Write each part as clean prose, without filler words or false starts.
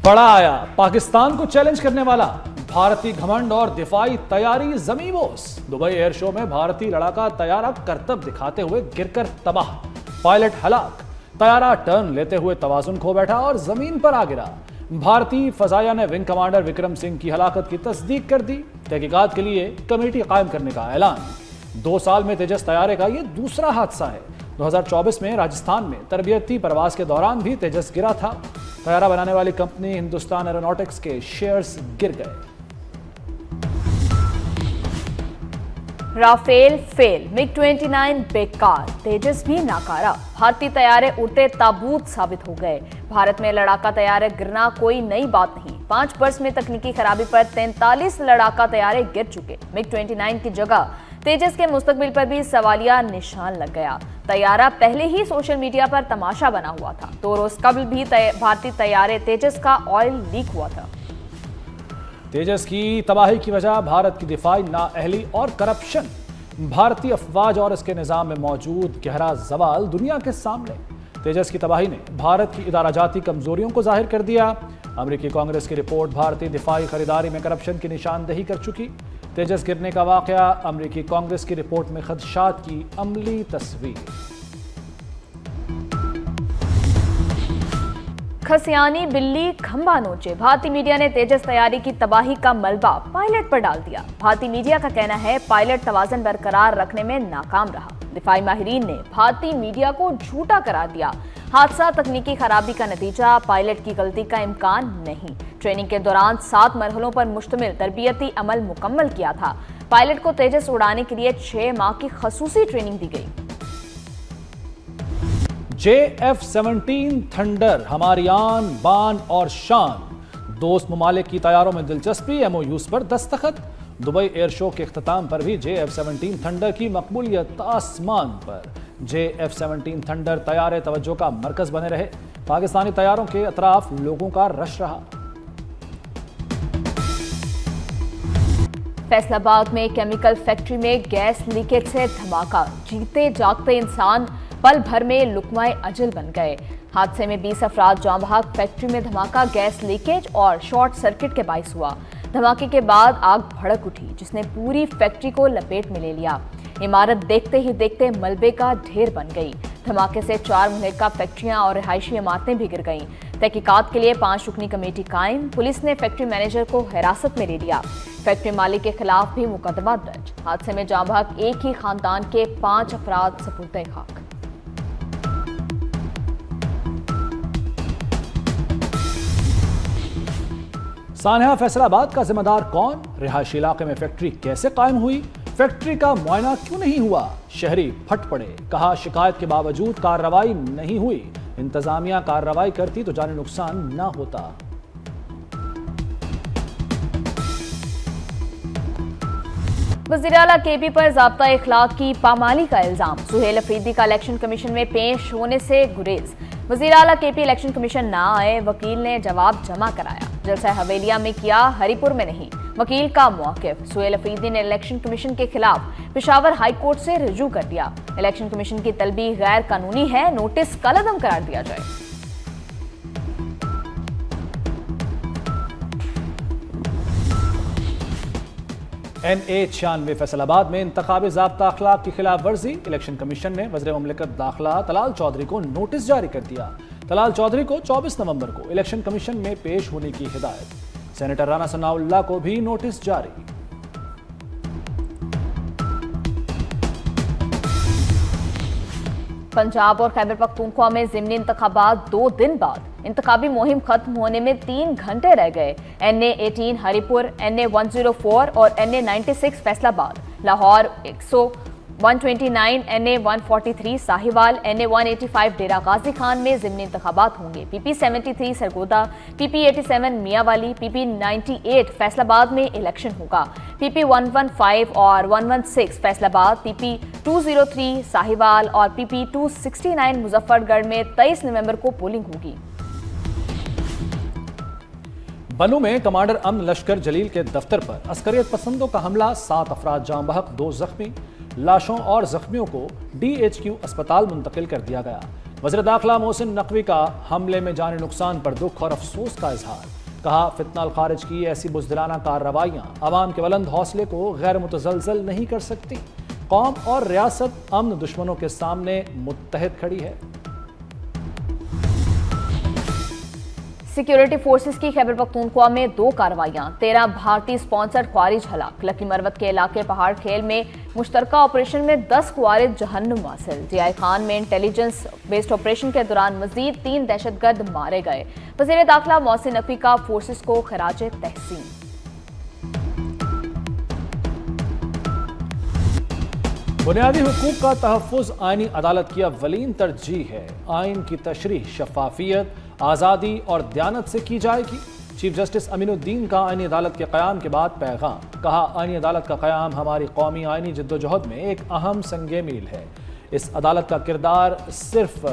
बड़ा आया पाकिस्तान को चैलेंज करने वाला भारतीय घमंड और दिफाई तैयारी ज़मीबोस। दुबई एयर शो में भारतीय लड़ाका तैयारा करतब दिखाते हुए गिरकर तबाह, पायलट हलाक। तैयारा टर्न लेते हुए तवाजुन खो बैठा और जमीन पर आ गिरा। भारतीय फजाया ने विंग कमांडर विक्रम सिंह की हलाकत की तस्दीक कर दी। तहकीकात के लिए कमेटी कायम करने का ऐलान। 2 साल में तेजस तैयारे का यह दूसरा हादसा है। 2024 में राजस्थान में तरबियती प्रवास के दौरान भी तेजस गिरा था। तैयारा बनाने वाली कंपनी हिंदुस्तान एरोनॉटिक्स के शेयर्स गिर गए। राफेल फेल, मिग-29 बेकार, तेजस भी नाकारा। भारतीय तैयारे उड़ते ताबूत साबित हो गए। भारत में लड़ाका तैयारे गिरना कोई नई बात नहीं। 5 वर्ष में तकनीकी खराबी पर 43 लड़ाका तैयारे गिर चुके। मिग-29 की जगह तेजस के मुस्तकबिल पर भी सवालिया निशान लग गया। तैयारा पहले ही सोशल मीडिया पर तमाशा बना हुआ था। 2 रोज कबल भी भारतीय तैयारे तेजस का ऑयल लीक हुआ था। तेजस की तबाही की वजह भारत की दिफाई नाअहली और करप्शन। भारतीय अफवाज और इसके निजाम में मौजूद गहरा जवाल दुनिया के सामने। तेजस की तबाही ने भारत की इदाराजाती कमजोरियों को जाहिर कर दिया। अमेरिकी कांग्रेस की रिपोर्ट भारतीय दिफाई खरीदारी में करप्शन की निशानदेही कर चुकी। तेजस गिरने का वाकया अमेरिकी कांग्रेस की रिपोर्ट में खदशात की अमली तस्वीर। खसियानी बिल्ली खंबा नोचे, भारतीय मीडिया ने तेजस तैयारी की तबाही का मलबा पायलट पर डाल दिया। भारतीय मीडिया का कहना है पायलट तवाज़ुन बरकरार रखने में नाकाम रहा। दिफाई माहिरीन ने भारतीय मीडिया को झूठा करार दिया। हादसा तकनीकी खराबी का नतीजा, पायलट की गलती का इम्कान नहीं। ट्रेनिंग के दौरान 7 मरहलों पर मुश्तमिल तरबियती अमल मुकम्मल किया था। पायलट को तेजस उड़ाने के लिए 6 माह की खसूसी ट्रेनिंग दी गई। JF-17 थंडर हमारी आन बान और शान। दोस्त ममालिक की तैयारों में दिलचस्पी, MOUs पर दस्तखत। दुबई एयर शो के इख्तिताम पर भी JF-17 थंडर की मकबूलियत आसमान पर। JF-17 थंडर तैयारे तवज्जो का मरकज बने रहे। पाकिस्तानी तैयारों के अतराफ लोगों का रश रहा। फैसलाबाद में केमिकल फैक्ट्री में गैस लीकेज से धमाका, जीते जागते इंसान पल भर में लुकमाए अजल बन गए। हादसे में 20 अफराद जाँ बहक। फैक्ट्री में धमाका गैस लीकेज और शॉर्ट सर्किट के बाइस हुआ। धमाके के बाद आग भड़क उठी जिसने पूरी फैक्ट्री को लपेट में ले लिया। इमारत देखते ही देखते मलबे का ढेर बन गई। धमाके से 4 मुहल्का फैक्ट्रियां और रिहायशी इमारतें भी गिर गईं। तहकीकात के लिए 5 रुकनी कमेटी कायम। पुलिस ने फैक्ट्री मैनेजर को हिरासत में ले लिया। फैक्ट्री मालिक के खिलाफ भी मुकदमा दर्ज। हादसे में जाँ बहक एक ही खानदान के 5 अफराद सपुर्दे खाक। सानहा फैसलाबाद का जिम्मेदार कौन? रिहायशी इलाके में फैक्ट्री कैसे कायम हुई? फैक्ट्री का मुआयना क्यों नहीं हुआ? शहरी फट पड़े। कहा शिकायत के बावजूद कार्रवाई नहीं हुई। इंतजामिया कार्रवाई करती तो जानी नुकसान ना होता। वज़ीर आला KP पर ज़ाब्ता इखलाक की पामाली का इल्जाम। सुहेल अफरीदी का इलेक्शन कमीशन में पेश होने से गुरेज। वज़ीर आला KP इलेक्शन कमीशन ना आए, वकील ने जवाब जमा कराया। जलसा हवेलिया में किया, हरिपुर में नहीं। वकील का मौक़िफ़। सुहेल अफरीदी ने इलेक्शन कमीशन के खिलाफ पेशावर हाई कोर्ट से रुजू कर दिया। इलेक्शन कमीशन की तलबी गैर कानूनी है, नोटिस कलअदम करार दिया जाए। NA-96 फैसलाबाद में इंतखाबी ज़ाब्ता अखलाक की खिलाफ वर्जी। इलेक्शन कमीशन ने वज़ीर मुमलिकत दाखिला तलाल चौधरी को नोटिस जारी कर दिया। तलाल चौधरी को 24 नवंबर को इलेक्शन कमीशन में पेश होने की हिदायत। सेनेटर राना सनाउल्लाह को भी नोटिस जारी। पंजाब और खैबर पख्तूनख्वा में ज़िमनी इंतखाबात 2 दिन बाद। इंतखाबी मुहिम खत्म होने में 3 घंटे रह गए। NA-18 हरिपुर, NA-104 और NA-96 Faisalabad, Lahore 129, NA-143 Sahiwal, NA-185 डेरा गाजी खान में ज़िमनी इंतखाबात होंगे। PP-73 Sargodha, PP-87 Mianwali, PP-98 Faisalabad में इलेक्शन होगा। PP-115 और 116 फैसलाबाद, PP-203 साहिवाल और PP-269 मुजफ्फरगढ़ में 23 नवंबर को पोलिंग होगी। बनू में कमांडर अमन लश्कर जलील के दफ्तर पर अस्करियत पसंदों का हमला, 7 अफराद जाँ बहक, 2 जख्मी। लाशों और जख्मियों को DHQ अस्पताल मुंतकिल कर दिया गया। वज़ीर दाखिला मोहसिन नकवी का हमले में जानी नुकसान पर दुख और अफसोस का इजहार। कहा, फितना खारिज की ऐसी बुज़दिलाना कार्रवाइयां अवाम के बुलंद हौसले को गैर मुतज़लज़ल नहीं कर सकती। कौम और रियासत अमन दुश्मनों के सामने मुत्तहिद खड़ी है। सिक्योरिटी फोर्सेस की खैबर पख्तूनख्वा में 2 कार्रवाइयां, 13 भारतीय स्पॉन्सर्ड ख्वारिज हलाक। लकी मरवत के इलाके पहाड़ खेल में मुश्तरका ऑपरेशन में 10 ख्वारिज जहन्नुम हासिल। जीआई खान में इंटेलिजेंस बेस्ड ऑपरेशन के दौरान मजीद 3 दहशतगर्द मारे गए। वज़ीर दाखिला मोहसिन नकवी का फोर्सेस को खराज तहसीन। बुनियादी हुकूक का तहफ़्फ़ुज़ आईनी अदालत की अव्वलीन तरजीह है। आइन की तशरीह शफ़ाफियत, आज़ादी और दयानत से की जाएगी। चीफ जस्टिस अमीनुद्दीन का आईनी अदालत के क़याम के बाद पैगाम। कहा, आईनी अदालत का क़याम हमारी कौमी आईनी जद्दोजहद में एक अहम संगे मील है। इस अदालत का किरदार सिर्फ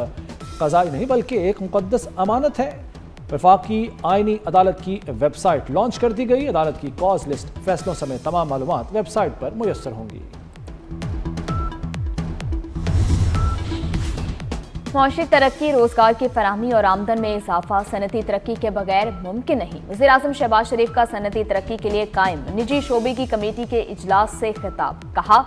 क़ज़ाई नहीं बल्कि एक मुक़द्दस अमानत है। वफाकी आईनी अदालत की वेबसाइट लॉन्च कर दी गई। अदालत की कॉज लिस्ट, फैसलों समेत तमाम मालूमात वेबसाइट पर मुयस्सर होंगी। मुआशी तरक्की, रोजगार की फराहमी और आमदन में इजाफा सनती तरक्की के बगैर मुमकिन नहीं। वज़ीर आज़म शहबाज शरीफ का सनती तरक्की के लिए कायम निजी शोबे की कमेटी के इजलास से खिताब। कहा,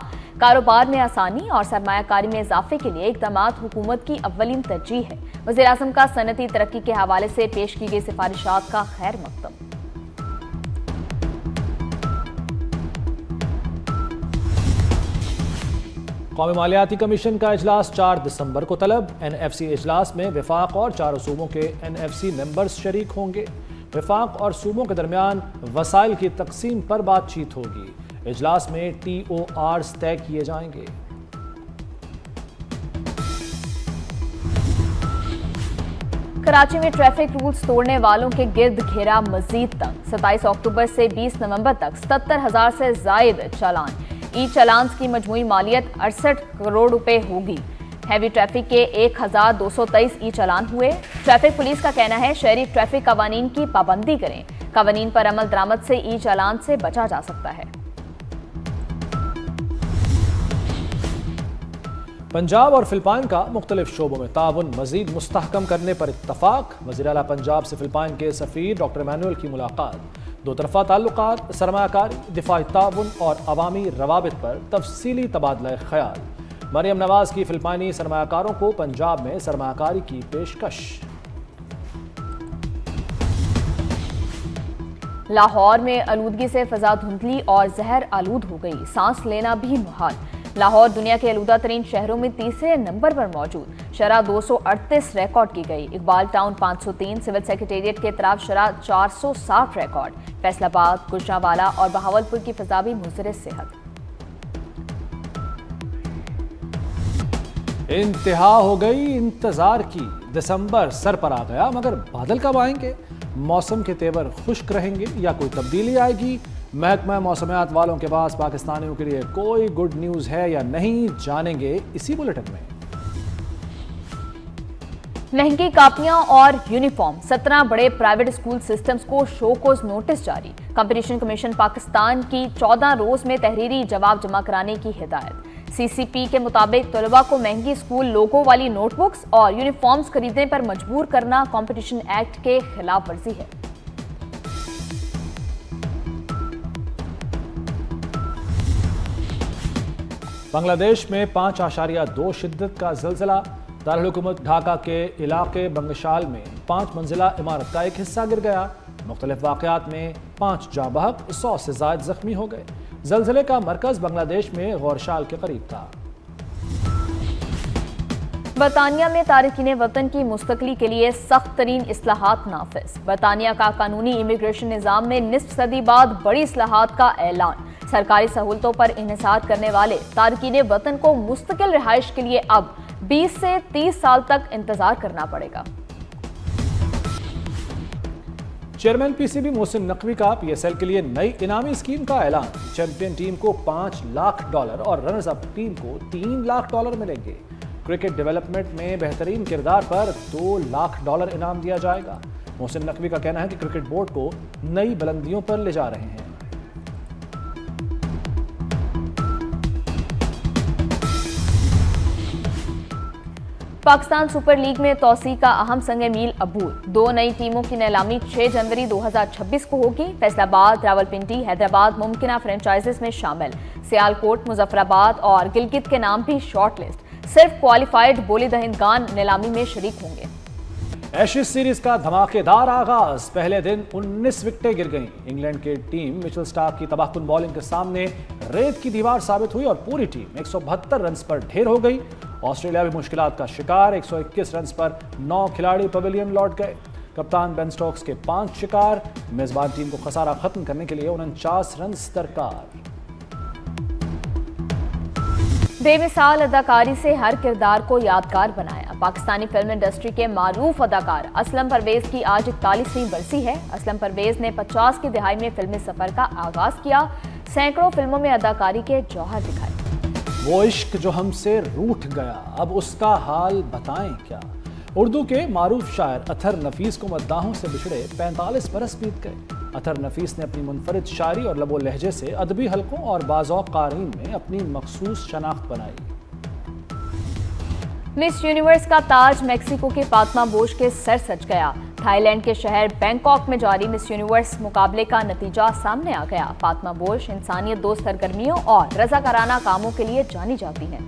कारोबार में आसानी और सरमायाकारी में इजाफे के लिए इक़दामात हुकूमत की अव्वलीन तरजीह है। वज़ीर आज़म का सनती तरक्की के हवाले से पेश की गई सिफारिशात का खैर मकदम। कौमी मालियाती कमीशन का इजलास 4 दिसंबर को तलब। NFC इजलास में वफाक और 4 सूबों के NFC मेंबर्स शरीक होंगे। वफाक और सूबों के दरमियान वसाइल की तकसीम पर बातचीत होगी। इजलास में TORs तय किए जाएंगे। कराची में ट्रैफिक रूल्स तोड़ने वालों के गिर्द घेरा मजीद तंग। 27 अक्टूबर से 20 नवंबर तक 77,000 से जायद चालान। ई चालान्स की मजमूई मालियत 68 करोड़ रुपए होगी। हैवी ट्रैफिक के 1223 ई चालान हुए। ट्रैफिक पुलिस का कहना है, शहरी ट्रैफिक कवानीन की पाबंदी करें। कवानीन पर अमल दरामद से ई चालान से बचा जा सकता है। पंजाब और फिलिपाइन का मुख्तलिफ शोबों में ताउन मजीद मुस्तहकम करने पर इत्तफाक। वज़ीर आला पंजाब से फिलिपाइन के सफ़ीर डॉक्टर इमैनुअल की मुलाकात। दो तरफ़ा ताल्लुकात, सरमायाकारी, दिफाई ताउन और अवामी रवाबित पर तफसीली तबादला ख्याल। मरियम नवाज की फिलिपाइनी सरमायाकारों को पंजाब में सरमायाकारी की पेशकश। लाहौर में आलूदगी से फ़ज़ा धुंधली और जहर आलूद हो गई, सांस लेना भी मुहाल। लाहौर दुनिया के आलूदा तरीन शहरों में तीसरे नंबर पर मौजूद। शरह 238 रिकॉर्ड की गई। इकबाल टाउन 503, सिविल सेक्रेटेरिएट के तरफ शरह 460 रिकॉर्ड। फैसलाबाद, गुजरांवाला और बहावलपुर की फ़ज़ा भी मुज़र सेहत। इंतहा हो गई इंतजार की। दिसंबर सर पर आ गया, मगर बादल कब आएंगे? मौसम के तेवर खुश्क रहेंगे या कोई तब्दीली आएगी? महकमा मौसमियात वालों के पास पाकिस्तानियों के लिए कोई गुड न्यूज़ है या नहीं, जानेंगे इसी बुलेटिन में। महंगी कापियां और यूनिफॉर्म, 17 बड़े प्राइवेट स्कूल सिस्टम्स को शोकोज नोटिस जारी। कंपटीशन कमीशन पाकिस्तान की 14 रोज में तहरीरी जवाब जमा कराने की हिदायत। CCP के मुताबिक तलबा को महंगी स्कूल लोगो वाली नोटबुक्स और यूनिफॉर्म्स खरीदने पर मजबूर करना कंपटीशन एक्ट के खिलाफ वर्जी है। बांग्लादेश में 5.2 शिद्दत का ज़िलज़िला। दारुल हुकूमत ढाका के इलाके बंगशाल में 5 मंजिला इमारत का एक हिस्सा गिर गया। मुख्तलिफ वाक़यात में 5 जाँ बहक, 100 से ज़ायद ज़ख्मी हो गए। ज़लज़ले का मरकज़ बांग्लादेश में गौरशाल के करीब था। बरतानिया में तारिकीन वतन की मुस्तकली के लिए सख्त तरीन इस्लाहात नाफिज। बरतानिया का कानूनी इमिग्रेशन निज़ाम में निस्फ सदी बाद बड़ी इस्लाहात का ऐलान। सरकारी सहूलतों पर इन्हिसार करने वाले तारिकीन वतन को मुस्तकिल रिहाइश के लिए अब 20 से 30 साल तक इंतजार करना पड़ेगा। चेयरमैन PCB मोहसिन नकवी का PSL के लिए नई इनामी स्कीम का ऐलान। चैंपियन टीम को $5 लाख और रनर्स अप टीम को $3 लाख मिलेंगे। क्रिकेट डेवलपमेंट में बेहतरीन किरदार पर $2 लाख इनाम दिया जाएगा। मोहसिन नकवी का कहना है कि क्रिकेट बोर्ड को नई बुलंदियों पर ले जा रहे हैं। पाकिस्तान सुपर लीग में तौसी का अहम संग मील अबूर। 2 नई टीमों की नीलामी 6 जनवरी 2026 को होगी। फैसलाबाद, रावलपिंडी, हैदराबाद मुमकिना फ्रेंचाइजेस में शामिल। सियालकोट, मुजफ्फराबाद और गिलगित के नाम भी शॉर्ट लिस्ट। सिर्फ क्वालिफाइड बोली दहिंदगान नीलामी में शरीक होंगे। एशेज सीरीज का धमाकेदार आगाज। पहले दिन 19 विकेटें गिर गईं। इंग्लैंड की टीम मिचेल स्टार्क की तबाहकुन बॉलिंग के सामने रेत की दीवार साबित हुई और पूरी टीम 172 रन पर ढेर हो गई। ऑस्ट्रेलिया भी मुश्किलात का शिकार। 121 रन पर 9 खिलाड़ी पवेलियन लौट गए। कप्तान बेन स्टोक्स के 5 शिकार। मेजबान टीम को खसारा खत्म करने के लिए 49 रन दरकार। बेमिसाल अदाकारी से हर किरदार को यादगार बनाया। पाकिस्तानी फिल्म इंडस्ट्री के मारूफ अदाकार असलम परवेज की आज 41वीं बरसी है। असलम परवेज ने 50 की दिहाई में फिल्मी सफर का आगाज किया। सैकड़ों फिल्मों में अदाकारी के जौहर दिखाए। वो इश्क जो हमसे रूठ गया, अब उसका हाल बताएं क्या। उर्दू के मारूफ शायर अतर नफीस को मद्दाहों से बिछड़े 45 बरस बीत गए। अतर नफीस ने अपनी मुनफरिद शायरी और लबो लहजे से अदबी हलकों और बाज़ौक़ क़ारीन में अपनी मखसूस शनाख्त बनाई। मिस यूनिवर्स का ताज मेक्सिको की फातिमा बोश के सर सज गया। थाईलैंड के शहर बैंकॉक में जारी मिस यूनिवर्स मुकाबले का नतीजा सामने आ गया। फातिमा बोश इंसानियत दोस्त सरगर्मियों और रज़ाकाराना कामों के लिए जानी जाती हैं।